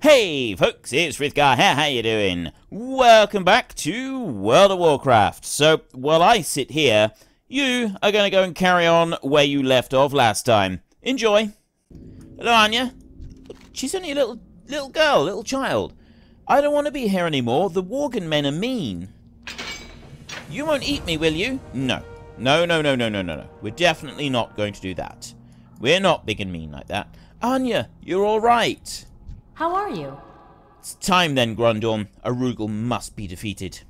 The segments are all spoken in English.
Hey folks, it's Frith Guardians here, how you doing? Welcome back to World of Warcraft. So, while I sit here, you are going to go and carry on where you left off last time. Enjoy. Hello, Anya. She's only a little girl, little child. I don't want to be here anymore. The Worgen men are mean. You won't eat me, will you? No. No. We're definitely not going to do that. We're not big and mean like that. Anya, you're all right. How are you? It's time then, Grundorn. Arugel must be defeated.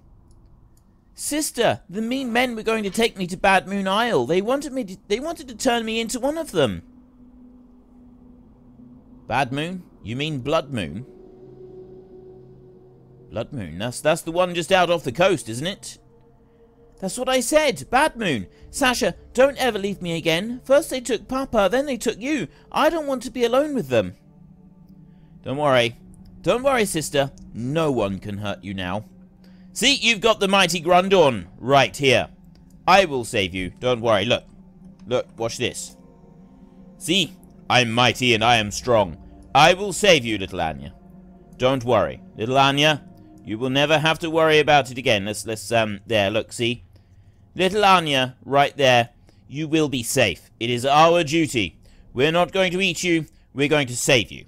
Sister, the mean men were going to take me to Bad Moon Isle. They wanted to turn me into one of them. Bad Moon? You mean Blood Moon? Blood Moon? That's the one just out off the coast, isn't it? That's what I said. Bad Moon. Sasha, don't ever leave me again. First they took Papa, then they took you. I don't want to be alone with them. Don't worry. Don't worry, sister. No one can hurt you now. See, you've got the mighty Grundorn right here. I will save you. Don't worry. Look. Look, watch this. See, I'm mighty and I am strong. I will save you, little Anya. Don't worry. Little Anya, you will never have to worry about it again. Let's there, look, see? Little Anya, right there. You will be safe. It is our duty. We're not going to eat you. We're going to save you.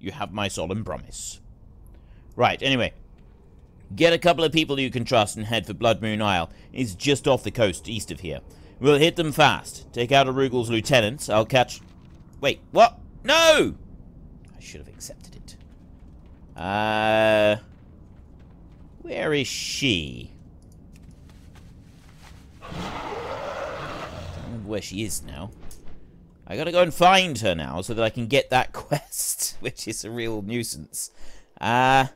You have my solemn promise. Right, anyway. Get a couple of people you can trust and head for Blood Moon Isle. It's just off the coast, east of here. We'll hit them fast. Take out Arugel's lieutenants. I'll catch... Wait, what? No! I should have accepted it. Where is she? I don't remember where she is now. I gotta go and find her now so that I can get that quest, which is a real nuisance. I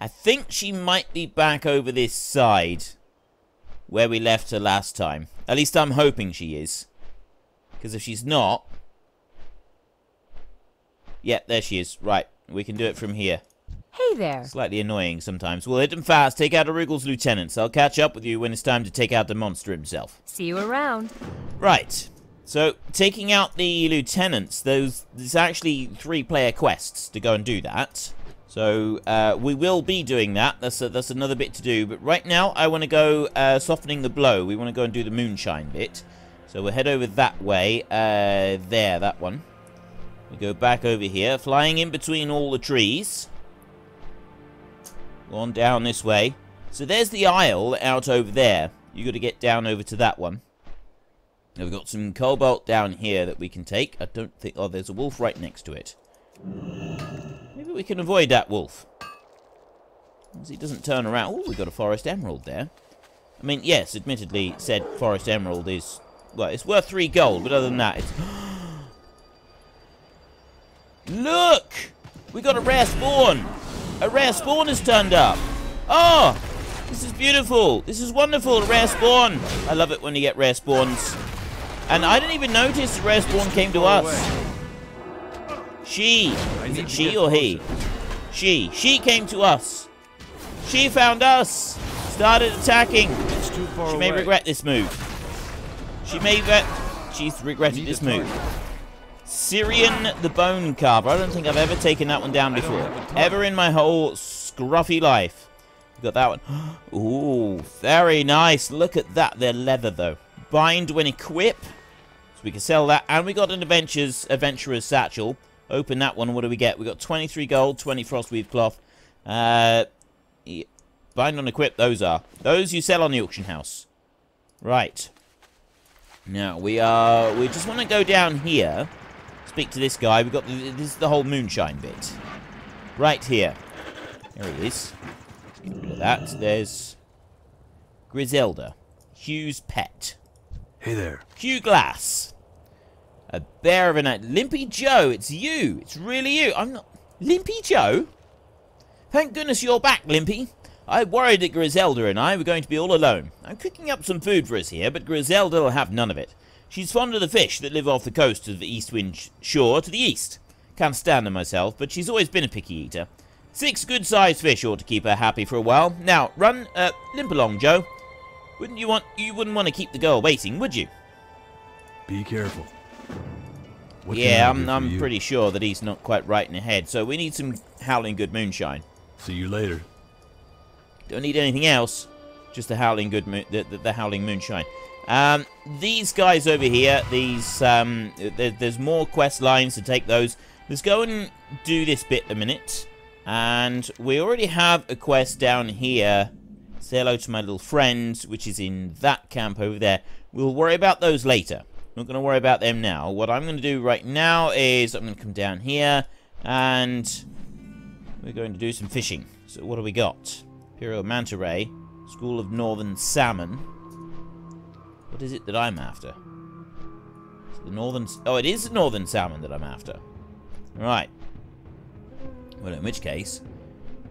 think she might be back over this side where we left her last time. At least I'm hoping she is. Because if she's not... Yeah, there she is. Right, we can do it from here. Hey there. Slightly annoying sometimes. We'll hit them fast, take out Arugel's lieutenants. I'll catch up with you when it's time to take out the monster himself. See you around. Right. So, taking out the lieutenants, there's actually 3-player quests to go and do that. So, we will be doing that. That's another bit to do. But right now, I want to go softening the blow. We want to go and do the Moonshine bit. So, we'll head over that way. There, that one. We go back over here, flying in between all the trees. Go on down this way. So, there's the isle out over there. You got to get down over to that one. Now we've got some cobalt down here that we can take. I don't think... Oh, there's a wolf right next to it. Maybe we can avoid that wolf. As he doesn't turn around. Oh, we've got a forest emerald there. I mean, yes, admittedly, said forest emerald is... Well, it's worth 3 gold, but other than that, it's... Look! We got a rare spawn! A rare spawn has turned up! Oh! This is beautiful! This is wonderful! A rare spawn! I love it when you get rare spawns. And I didn't even notice the rare spawn came to us. She. Is it she or he? She. She came to us. She found us. Started attacking. She may regret this move. She's regretted this move. Syrian the Bone Carver. I don't think I've ever taken that one down before. Ever in my whole scruffy life. Got that one. Ooh, very nice. Look at that. They're leather, though. Bind when equip. So we can sell that. And we got an adventurer's satchel. Open that one. What do we get? We got 23 gold, 20 frostweave cloth. Yeah. Bind on equip, those are. Those you sell on the auction house. Right. Now, we just want to go down here. Speak to this guy. We've got this is the whole Moonshine bit. Right here. There he is. Get rid of that. There's Griselda. Hugh's pet. Hey there. Hugh Glass. A bear of a night. Limpy Joe, it's you. It's really you. I'm not... Limpy Joe? Thank goodness you're back, Limpy. I worried that Griselda and I were going to be all alone. I'm cooking up some food for us here, but Griselda will have none of it. She's fond of the fish that live off the coast of the Eastwind Shore to the east. Can't stand them myself, but she's always been a picky eater. 6 good-sized fish ought to keep her happy for a while. Now, limp along, Joe. You wouldn't want to keep the girl waiting, would you? Be careful. What can Yeah, I do for I'm you? pretty sure that he's not quite right in the head. So we need some howling good moonshine. See you later. Don't need anything else. Just the howling good the howling moonshine. These guys over here, these there's more quest lines to take those. Let's go and do this bit a minute. And we already have a quest down here. Say hello to my little friend, which is in that camp over there. We'll worry about those later. Not going to worry about them now. What I'm going to do right now is I'm going to come down here and we're going to do some fishing. So what do we got? Imperial Manta Ray, School of Northern Salmon. What is it that I'm after? Is it the northern... Oh, it is the Northern Salmon that I'm after. Right. Well, in which case,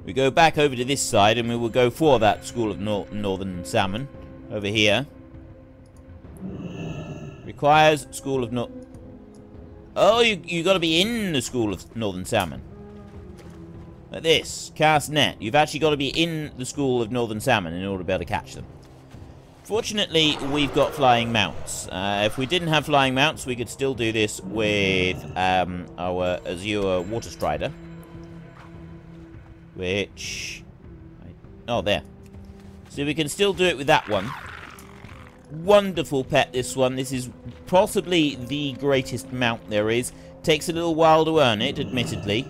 we go back over to this side and we will go for that School of Northern Salmon over here. Requires School of Oh, you got to be in the School of Northern Salmon. Like this. Cast net. You've actually got to be in the School of Northern Salmon in order to be able to catch them. Fortunately, we've got flying mounts. If we didn't have flying mounts, we could still do this with our Azure Water Strider. Which... Oh, there. So we can still do it with that one. Wonderful pet, this one. This is possibly the greatest mount there is. Takes a little while to earn it, admittedly.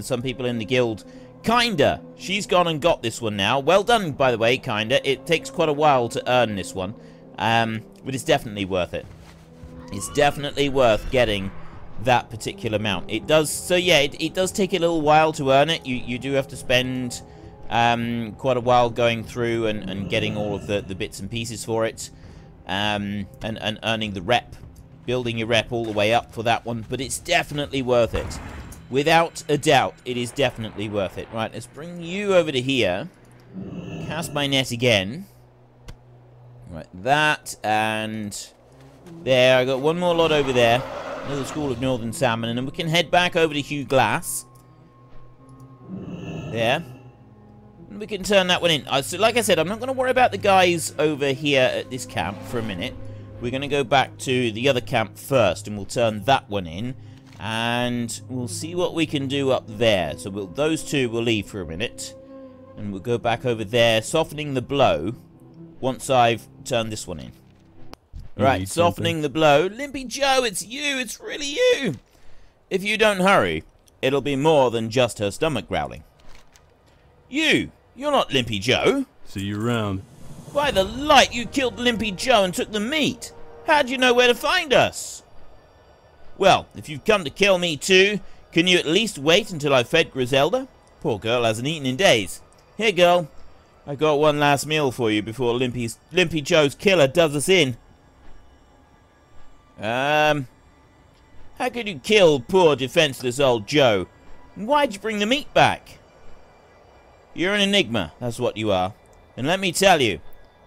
Some people in the guild... Kinda. She's gone and got this one now. Well done, by the way, Kinda. It takes quite a while to earn this one. But it's definitely worth it. It's definitely worth getting that particular mount. It does... So, yeah, it does take a little while to earn it. You do have to spend quite a while going through and getting all of the bits and pieces for it. And earning the rep, building your rep all the way up for that one, but it's definitely worth it. Without a doubt, it is definitely worth it. Right, let's bring you over to here. Cast my net again. Right, that, and there. I got one more lot over there. Another School of Northern Salmon, and then we can head back over to Hugh Glass. There. We can turn that one in. So like I said, I'm not going to worry about the guys over here at this camp for a minute. We're going to go back to the other camp first, and we'll turn that one in. And we'll see what we can do up there. So those two will leave for a minute. And we'll go back over there, softening the blow, once I've turned this one in. Right, softening the blow. Limpy Joe, it's you. It's really you. If you don't hurry, it'll be more than just her stomach growling. You're not Limpy Joe. See you around. By the light, you killed Limpy Joe and took the meat. How'd you know where to find us? Well, if you've come to kill me too, can you at least wait until I've fed Griselda? Poor girl hasn't eaten in days. Here, girl. I got one last meal for you before Limpy Joe's killer does us in. How could you kill poor defenseless old Joe? And why'd you bring the meat back? You're an enigma, that's what you are. And let me tell you,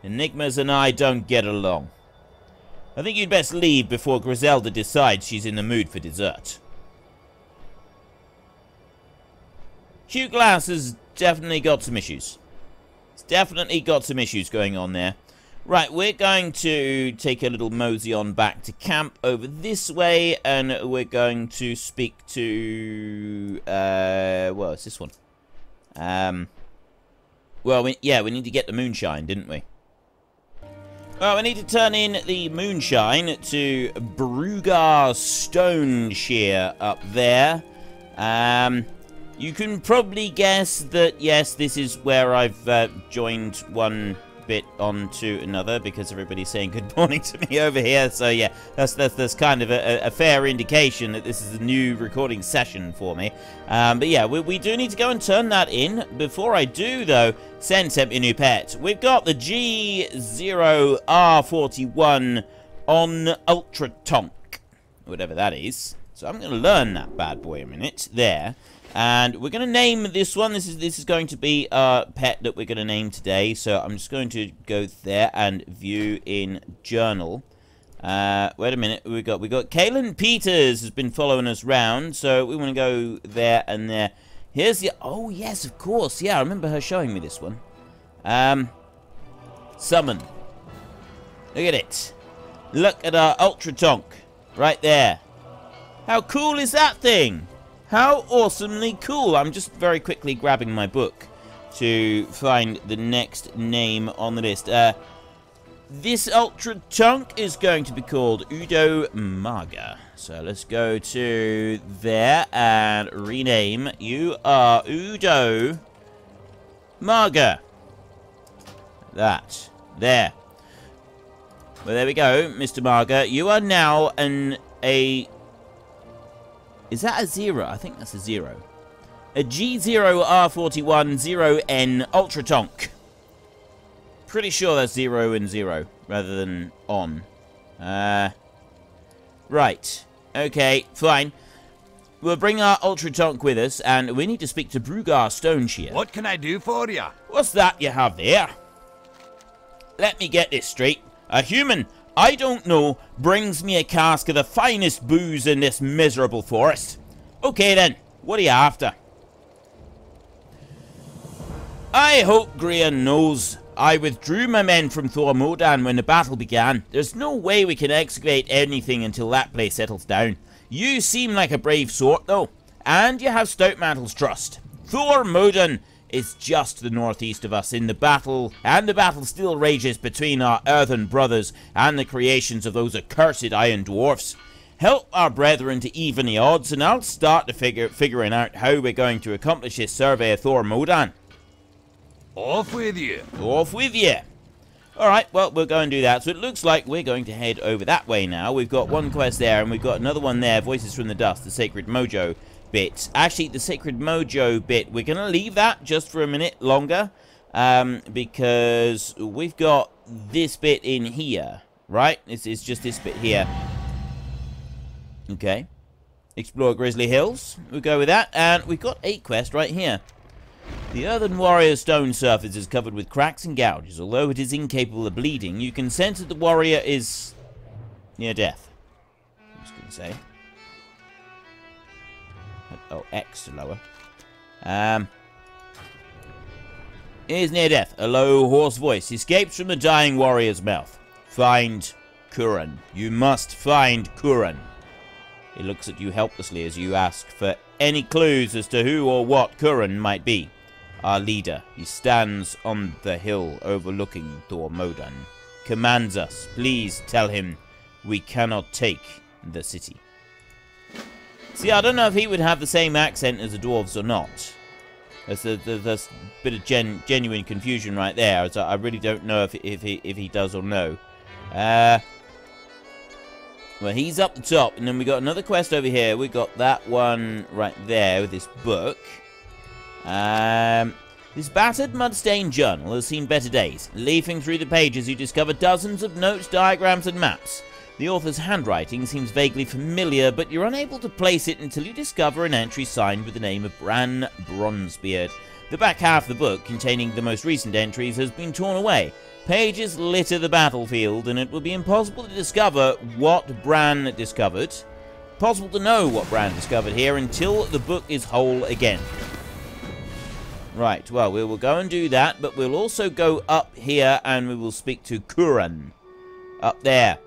enigmas and I don't get along. I think you'd best leave before Griselda decides she's in the mood for dessert. Hugh Glass has definitely got some issues. He's definitely got some issues going on there. Right, we're going to take a little mosey on back to camp over this way, and we're going to speak to... well, it's this one. Well, we need to get the Moonshine, didn't we? Well, we need to turn in the Moonshine to Brugar Stone Shear up there. You can probably guess that, yes, this is where I've joined one bit onto another, because everybody's saying good morning to me over here. So yeah, that's kind of a fair indication that this is a new recording session for me. But yeah, we do need to go and turn that in. Before I do though, sent me a new pet. We've got the G0R41 on Ultra Tonk, whatever that is. So I'm going to learn that bad boy a minute there. And we're going to name this one. This is going to be a pet that we're going to name today. So I'm just going to go there and view in journal. Wait a minute. We got Kaylin Peters has been following us round. So we want to go there and there. Here's the... Oh, yes, of course. Yeah, I remember her showing me this one. Summon. Look at it. Look at our Ultra Tonk. Right there. How cool is that thing? How awesomely cool. I'm just very quickly grabbing my book to find the next name on the list. This ultra tonk is going to be called Udo Marga. So let's go to there and rename. You are Udo Marga. That. There. Well, there we go, Mr. Marga. You are now Is that a 0? I think that's a 0. A G0R41 0N Ultra Tonk. Pretty sure that's 0 and 0 rather than on. Right. Okay, fine. We'll bring our Ultra Tonk with us, and we need to speak to Brugar Stoneshear. What can I do for you? What's that you have there? Let me get this straight. A human, I don't know, brings me a cask of the finest booze in this miserable forest. Okay then, what are you after? I hope Grian knows I withdrew my men from Thor Modan when the battle began. There's no way we can excavate anything until that place settles down. You seem like a brave sort though, and you have Stoutmantle's trust. Thor Modan is just to the northeast of us in the battle, and the battle still rages between our earthen brothers and the creations of those accursed iron dwarfs. Help our brethren to even the odds, and I'll start to figuring out how we're going to accomplish this survey of Thor Modan. Off with you. Off with you. Alright, well, we'll go and do that. So it looks like we're going to head over that way now. We've got one quest there, and we've got another one there, Voices from the Dust, the Sacred Mojo bit. Actually, the Sacred Mojo bit, we're going to leave that just for a minute longer, because we've got this bit in here, right? It's just this bit here. Okay. Explore Grizzly Hills. We'll go with that, and we've got a quest right here. The Earthen Warrior's stone surface is covered with cracks and gouges. Although it is incapable of bleeding, you can sense that the warrior is near death. I'm just going to say. Oh, X to lower. Is near death. A low, hoarse voice escapes from the dying warrior's mouth. Find Kuran. You must find Kuran. He looks at you helplessly as you ask for any clues as to who or what Kuran might be. Our leader. He stands on the hill overlooking Thor Modan. Commands us. Please tell him we cannot take the city. See, I don't know if he would have the same accent as the dwarves or not. There's a bit of genuine confusion right there. So I really don't know if he does or no. Well, he's up the top, and then we got another quest over here. We got that one right there with this book. This battered, mud-stained journal has seen better days. Leafing through the pages, you discover dozens of notes, diagrams, and maps. The author's handwriting seems vaguely familiar, but you're unable to place it until you discover an entry signed with the name of Bran Bronzebeard. The back half of the book, containing the most recent entries, has been torn away. Pages litter the battlefield, and it will be impossible to discover what Bran discovered. Possible to know what Bran discovered here until the book is whole again. Right, well, we will go and do that, but we'll also go up here and we will speak to Kuran. Up there.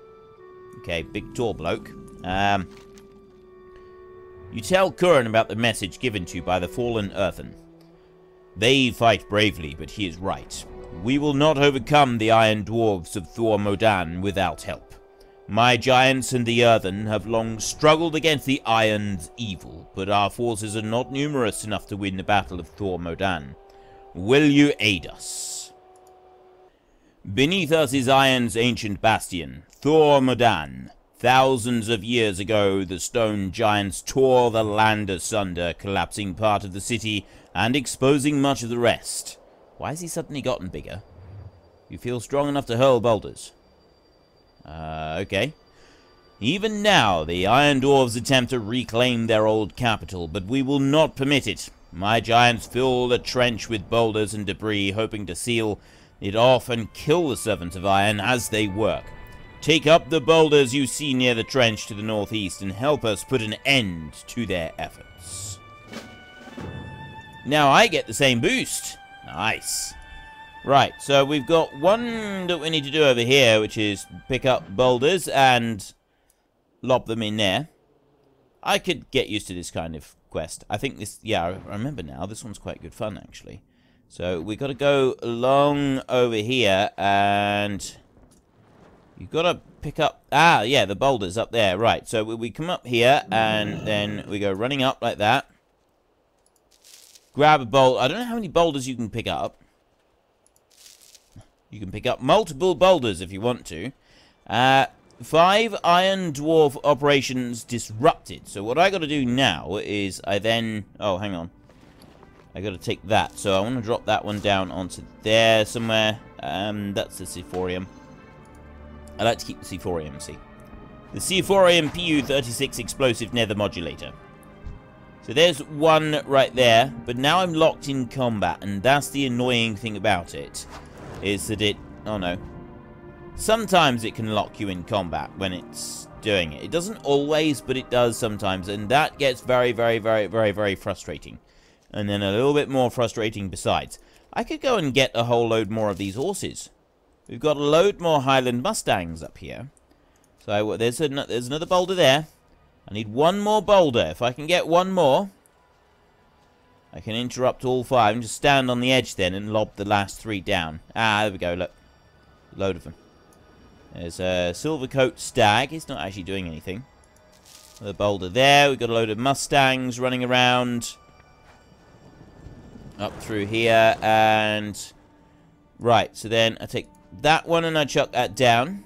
Okay, big tall bloke. You tell Kuran about the message given to you by the fallen Earthen. They fight bravely, but he is right. We will not overcome the iron dwarves of Thor Modan without help. My giants and the Earthen have long struggled against the Iron's evil, but our forces are not numerous enough to win the battle of Thor Modan. Will you aid us? Beneath us is Iron's ancient bastion, Thor Modan. Thousands of years ago, the stone giants tore the land asunder, collapsing part of the city and exposing much of the rest. Why has he suddenly gotten bigger? You feel strong enough to hurl boulders? Okay. Even now, the Iron Dwarves attempt to reclaim their old capital, but we will not permit it. My giants fill the trench with boulders and debris, hoping to seal it off and kill the servants of Iron as they work. Take up the boulders you see near the trench to the northeast and help us put an end to their efforts. Now I get the same boost. Nice. Right, so we've got one that we need to do over here, which is pick up boulders and lob them in there. I could get used to this kind of quest. I think this, yeah, I remember now. This one's quite good fun, actually. So we got to go along over here, and you've got to pick up, yeah, the boulders up there. Right, so we come up here, and then we go running up like that. Grab a boulder. I don't know how many boulders you can pick up. You can pick up multiple boulders if you want to. 5 iron dwarf operations disrupted. So what I got to do now is I then... Oh, hang on. I got to take that. So I want to drop that one down onto there somewhere. That's the Sephorium. I like to keep the Sephorium, see. The Sephorium PU-36 explosive nether modulator. So there's one right there. But now I'm locked in combat. And that's the annoying thing about it. Is that it... Oh, no. Sometimes it can lock you in combat when it's doing it. It doesn't always, but it does sometimes. And that gets very, very, very, very, very frustrating. And then a little bit more frustrating besides. I could go and get a whole load more of these horses. We've got a load more Highland Mustangs up here. So there's another boulder there. I need one more boulder. If I can get one more, I can interrupt all 5 and just stand on the edge then and lob the last 3 down. There we go, look. Load of them. There's a Silvercoat Stag. He's not actually doing anything. The boulder there. We've got a load of Mustangs running around. Up through here. And... Right, so then I take that one and I chuck that down.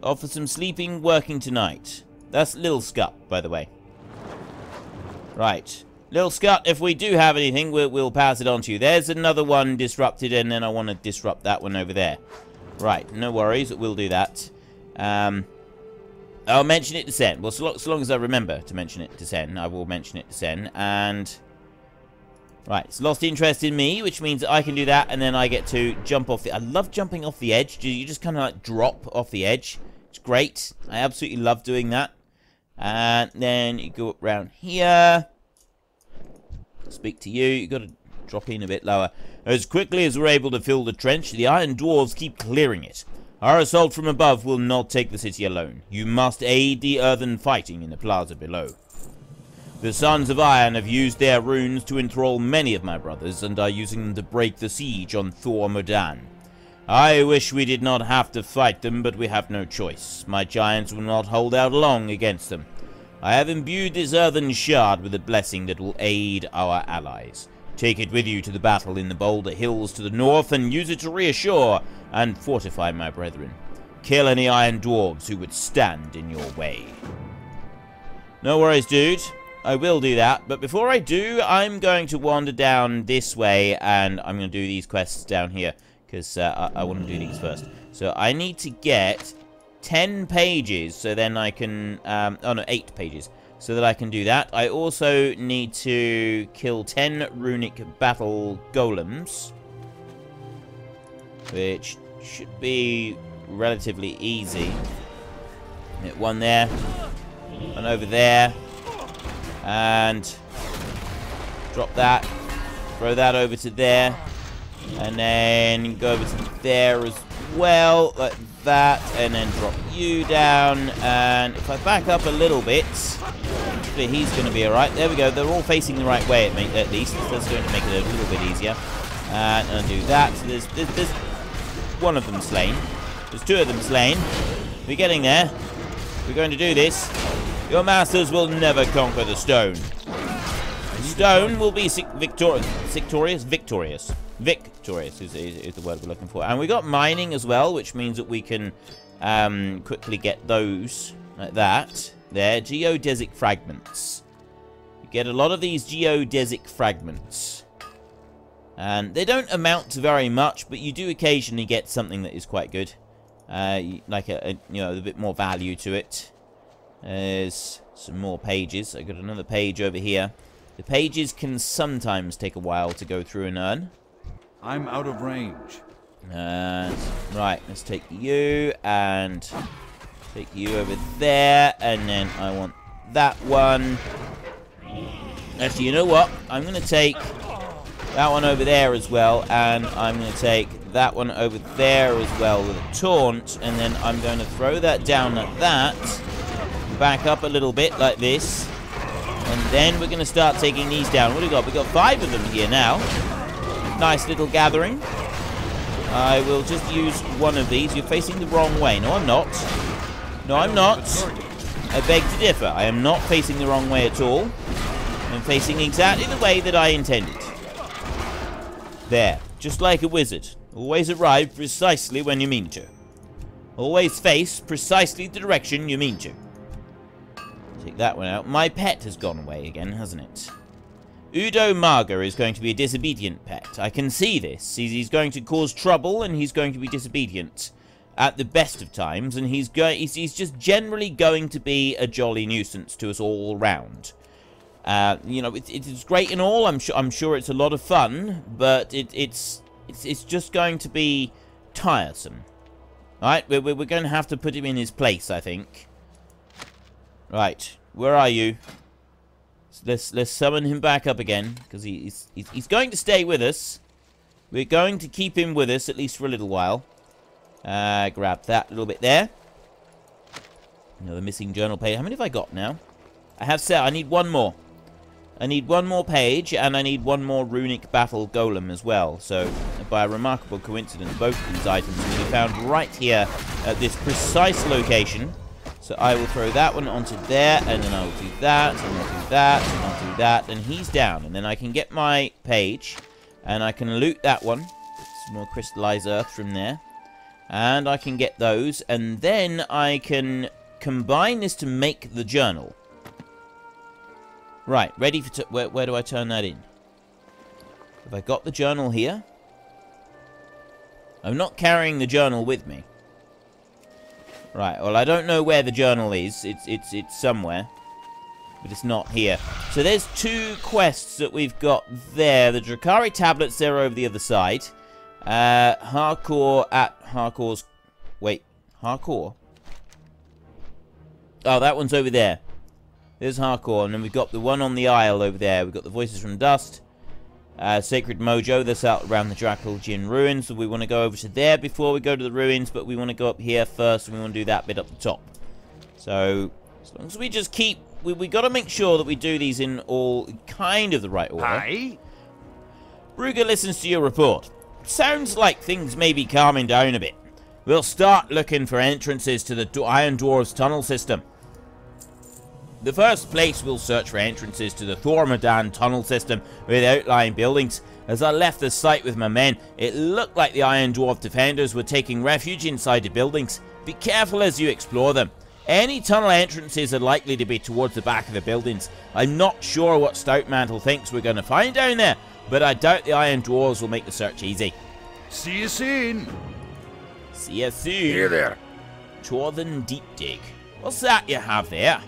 Offer some sleeping, working tonight. That's Lil Scut, by the way. Right. Lil Scut, if we do have anything, we'll pass it on to you. There's another one disrupted, and then I want to disrupt that one over there. Right, no worries, we'll do that. I'll mention it to Sen. Well, so long as I remember to mention it to Sen, I will mention it to Sen. And... Right, it's lost interest in me, which means that I can do that, and then I get to jump off the... I love jumping off the edge. You just kind of like drop off the edge. It's great. I absolutely love doing that. And then you go around here... Speak to you. You got to drop in a bit lower. As quickly as we're able to fill the trench, the Iron Dwarves keep clearing it. Our assault from above will not take the city alone. You must aid the earthen fighting in the plaza below. The Sons of Iron have used their runes to enthrall many of my brothers, and are using them to break the siege on Thor Modan. I wish we did not have to fight them, but we have no choice. My giants will not hold out long against them. I have imbued this earthen shard with a blessing that will aid our allies. Take it with you to the battle in the Boulder Hills to the north, and use it to reassure and fortify my brethren. Kill any Iron Dwarves who would stand in your way. No worries, dude. I will do that, but before I do, I'm going to wander down this way, and I'm going to do these quests down here, because I want to do these first. So I need to get 10 pages, so then I can... oh, no, 8 pages, so that I can do that. I also need to kill 10 runic battle golems, which should be relatively easy. Hit one there, one over there, and drop that, throw that over to there, and then go over to there as well, like that, and then drop you down. And if I back up a little bit, hopefully he's going to be alright. There we go, they're all facing the right way at least. That's going to make it a little bit easier. And I'll do that. So there's one of them slain. There's 2 of them slain. We're getting there. We're going to do this. Your masters will never conquer the stone. Stone will be victorious. Victorious is the word we're looking for. And we got mining as well, which means that we can quickly get those like that. There, geodesic fragments. You get a lot of these geodesic fragments. And they don't amount to very much, but you do occasionally get something that is quite good. Like a bit more value to it. There's some more pages. I got another page over here. The pages can sometimes take a while to go through and earn. I'm out of range. Right, let's take you and take you over there, and then I want that one. Actually, you know what? I'm going to take that one over there as well, and I'm going to take that one over there as well with a taunt, and then I'm going to throw that down like that, back up a little bit like this, and then we're going to start taking these down. What do we got? We've got 5 of them here now. Nice little gathering. I will just use one of these. You're facing the wrong way. No, I'm not. No, I'm not. I beg to differ. I am not facing the wrong way at all. I'm facing exactly the way that I intended. There. Just like a wizard. Always arrive precisely when you mean to. Always face precisely the direction you mean to. Take that one out. My pet has gone away again, hasn't it? Udo Marga is going to be a disobedient pet. I can see this. He's going to cause trouble, and he's going to be disobedient at the best of times, and he's just generally going to be a jolly nuisance to us all round. You know, it's great and all. I'm sure it's a lot of fun, but it's just going to be tiresome. All right, we're going to have to put him in his place, I think. Right, where are you? Let's summon him back up again, because he's going to stay with us. We're going to keep him with us, at least for a little while. Grab that little bit there. Another missing journal page. How many have I got now? I have set. I need one more. I need one more page, and I need one more runic battle golem as well. So, by a remarkable coincidence, both of these items will be found right here at this precise location. So I will throw that one onto there, and then I will do that, and I'll do that, and I'll do that, and he's down. And then I can get my page, and I can loot that one. Some more crystallized earth from there. And I can get those, and then I can combine this to make the journal. Right, ready for... Where do I turn that in? Have I got the journal here? I'm not carrying the journal with me. Right, well, I don't know where the journal is. It's somewhere. But it's not here. So there's 2 quests that we've got there. The Drakari tablets, they're over the other side. Hardcore at Hardcore's... Wait, Hardcore? Oh, that one's over there. There's Hardcore, and then we've got the one on the isle over there. We've got the Voices from Dust. Sacred Mojo, that's out around the Draculgian ruins. So we want to go over to there before we go to the ruins, but we want to go up here first, and we want to do that bit up the top. So, as long as we just keep... We got to make sure that we do these in all kind of the right order. Hi. Brugger listens to your report. Sounds like things may be calming down a bit. We'll start looking for entrances to the Iron Dwarves tunnel system. The first place we'll search for entrances to the Thor Modan tunnel system with outlying buildings. As I left the site with my men, it looked like the Iron Dwarf defenders were taking refuge inside the buildings. Be careful as you explore them. Any tunnel entrances are likely to be towards the back of the buildings. I'm not sure what Stoutmantle thinks we're going to find down there, but I doubt the Iron Dwarves will make the search easy. See you soon. See you soon. Here there. Chorthen Deep Dig. What's that you have there?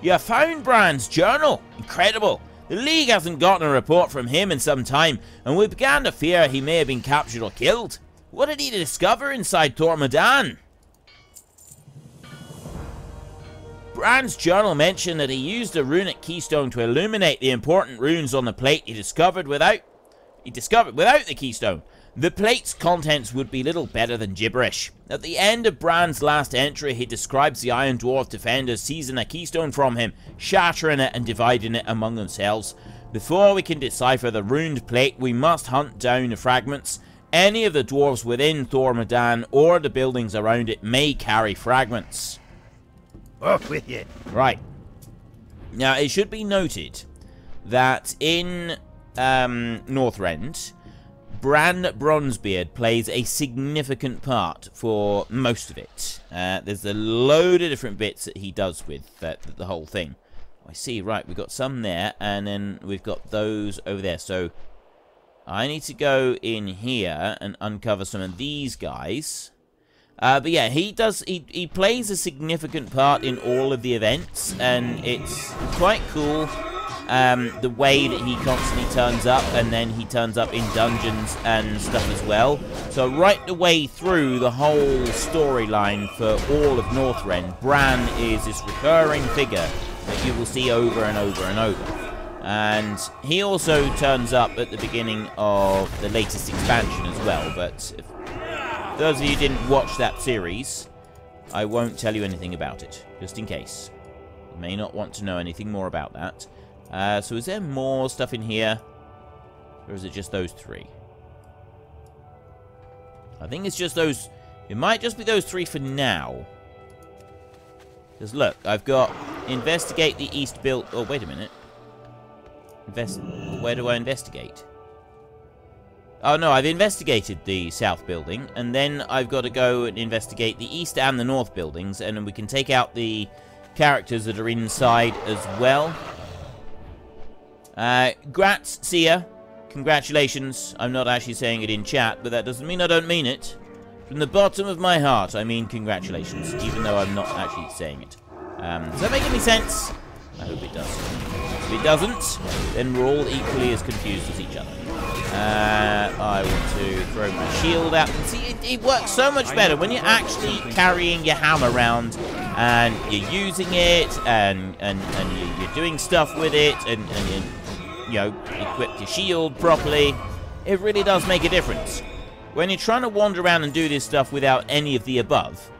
You found Bran's journal. Incredible. The League hasn't gotten a report from him in some time, and we began to fear he may have been captured or killed. What did he discover inside Thor Modan? Bran's journal mentioned that he used a runic keystone to illuminate the important runes on the plate he discovered without the keystone. The plate's contents would be little better than gibberish. At the end of Bran's last entry, he describes the Iron Dwarf defenders seizing a keystone from him, shattering it and dividing it among themselves. Before we can decipher the runed plate, we must hunt down the fragments. Any of the dwarves within Thor Modan or the buildings around it may carry fragments. Off with you. Right. Now, it should be noted that in Northrend, Bran Bronzebeard plays a significant part for most of it. There's a load of different bits that he does with the whole thing. I see, right, we've got some there, and then we've got those over there. So, I need to go in here and uncover some of these guys. But yeah, he plays a significant part in all of the events, and it's quite cool. The way that he constantly turns up, and then he turns up in dungeons and stuff as well. So right the way through the whole storyline for all of Northrend, Bran is this recurring figure that you will see over and over and over. And he also turns up at the beginning of the latest expansion as well. But if those of you who didn't watch that series, I won't tell you anything about it, just in case. You may not want to know anything more about that. So is there more stuff in here? Or is it just those 3? I think it's just those. It might just be those 3 for now. Because look, I've got investigate the east build. Oh, wait a minute. Where do I investigate? Oh no, I've investigated the south building, and then I've got to go and investigate the east and the north buildings, and then we can take out the characters that are inside as well. Grats, Sia. Congratulations. I'm not actually saying it in chat, but that doesn't mean I don't mean it. From the bottom of my heart, I mean congratulations, even though I'm not actually saying it. Does that make any sense? I hope it does. If it doesn't, then we're all equally as confused as each other. I want to throw my shield out. And see, it works so much better when you're actually carrying your hammer around and you're using it and you're doing stuff with it and you know, equip your shield properly. It really does make a difference. When you're trying to wander around and do this stuff without any of the above,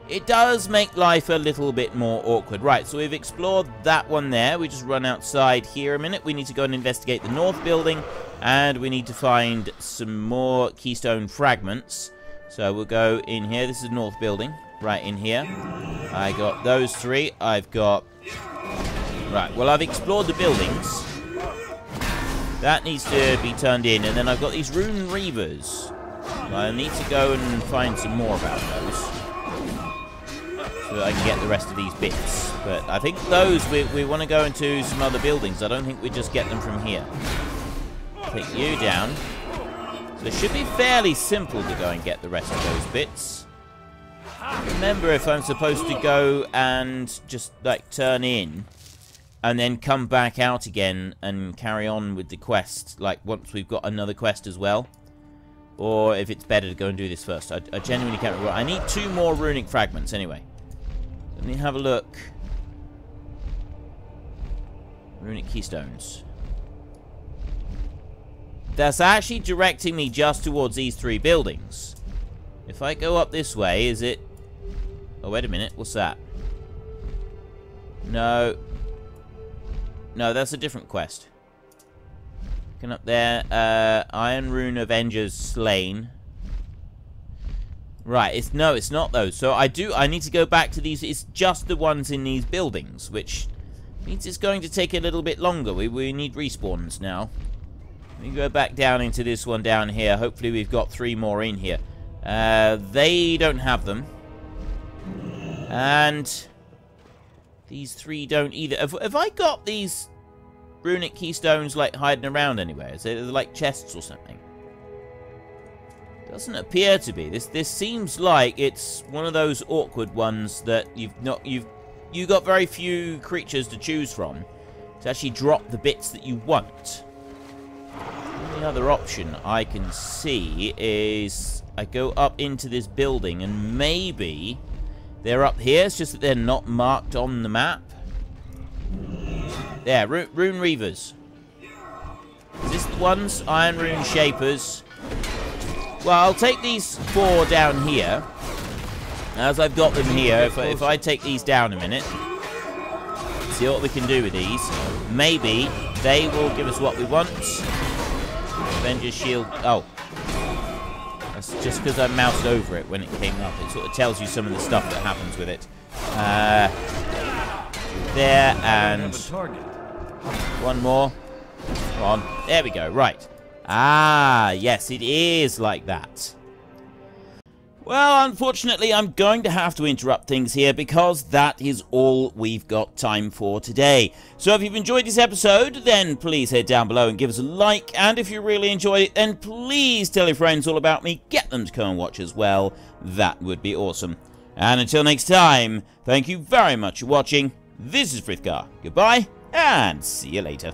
it does make life a little bit more awkward. Right, so we've explored that one there. We just run outside here a minute. We need to go and investigate the north building, and we need to find some more keystone fragments. So we'll go in here. This is the north building, right in here. I got those 3. I've got... Right, well, I've explored the buildings. That needs to be turned in, and then I've got these rune reavers. I need to go and find some more about those, so that I can get the rest of these bits. But I think those, we want to go into some other buildings. I don't think we just get them from here. Take you down. So it should be fairly simple to go and get the rest of those bits. Remember if I'm supposed to go and just, like, turn in and then come back out again and carry on with the quest, like, once we've got another quest as well. Or if it's better to go and do this first. I genuinely can't remember. I need 2 more runic fragments anyway. Let me have a look. Runic keystones. That's actually directing me just towards these 3 buildings. If I go up this way, is it... Oh, wait a minute. What's that? No. No, that's a different quest. Looking up there. Iron Rune Avengers Slain. Right, it's not those. So I need to go back to these. It's just the ones in these buildings, which means it's going to take a little bit longer. We need respawns now. Let me go back down into this one down here. Hopefully we've got 3 more in here. They don't have them. And these 3 don't either. Have I got these runic keystones, like, hiding around anywhere? Is it like chests or something? Doesn't appear to be. This seems like it's one of those awkward ones that you've got very few creatures to choose from to actually drop the bits that you want. The only other option I can see is I go up into this building and maybe they're up here. It's just that they're not marked on the map. There, Rune Reavers. Is this the ones? Iron Rune Shapers. Well, I'll take these 4 down here. As I've got them here, if I take these down a minute, see what we can do with these. Maybe they will give us what we want. Avengers Shield. Oh. That's just because I moused over it when it came up. It sort of tells you some of the stuff that happens with it. There, and one more. Come on. There we go. Right. Ah, yes, it is like that. Well, unfortunately, I'm going to have to interrupt things here because that is all we've got time for today. So if you've enjoyed this episode, then please head down below and give us a like. And if you really enjoyed it, then please tell your friends all about me. Get them to come and watch as well. That would be awesome. And until next time, thank you very much for watching. This is Frith Guardians. Goodbye, and see you later.